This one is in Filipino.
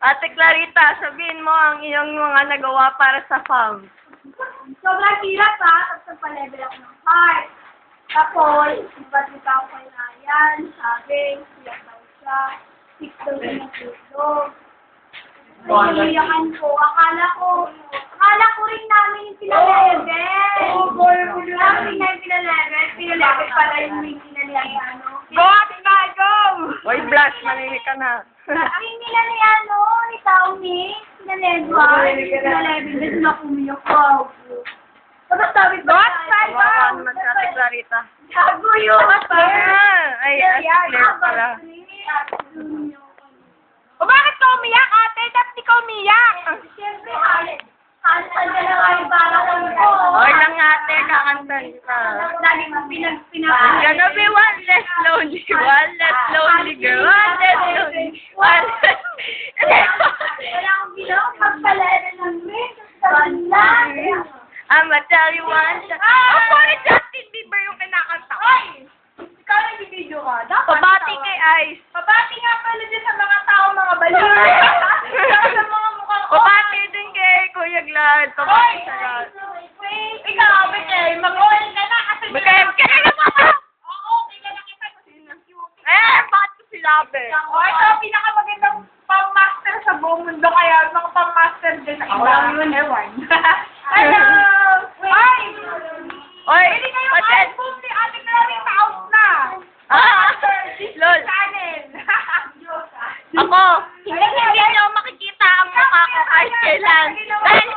Ate Clarita, sabihin mo ang iyong mga nagawa para sa farm. Sobrang hirap ha, tapos nagpa-level ako ng heart. Tapos, iba't ito ako kay Ryan, sabi, siya daw siya, 6 daw siya ng tulog. Naiiyakan ko, akala ko rin namin yung pinalevel. Namin na yung pinalevel pala yung pinalevel, Go, Ate Nga, go! Oy, Blush, manili ka na. Ang nila ni ni Taumi, pinalevel, kasi nakumiyak ko. Tapos sabi ba? Baka naman si Ate Clarita. Gago yun! Ay, Claire pala. O bakit ka umiyak, ate? Dapat di ka umiyak! Siyempre, halit ka na nga yung para ko. Oy lang ate, kakantan ka. Lagi mo I'm gonna be one less lonely girl, one less lonely, one less... Wala akong ginawa, magpalera ng rin. Sabi lang. I'ma tell you one time. Oh, sorry, Justin Bieber yung kinakanta ko. Ay! Ikaw nag-video ka. Pabati kay Ice. Pabati nga pala dyan sa mga tao, mga baliw. Sa mga mukhang... Pabati din kay Kuya Glad. Pabati sa lahat. Ikaw, Bekay, mag-oil ka na kasi... Bekay, kaya mo ka! Oo, kilala kita kasi cute. Bakit ko sinabi? O, ito ang pinakamagandang pang-master sa buong mundo, kaya mga pang-master din sa iba. yun, ewan. Hello! Ay! Oy, Pwede kayo patent. album ni Ate Clarita out na! Lol. Channel! Ako, hindi niyo makikita ang mukha ko kahit kailan. Dahil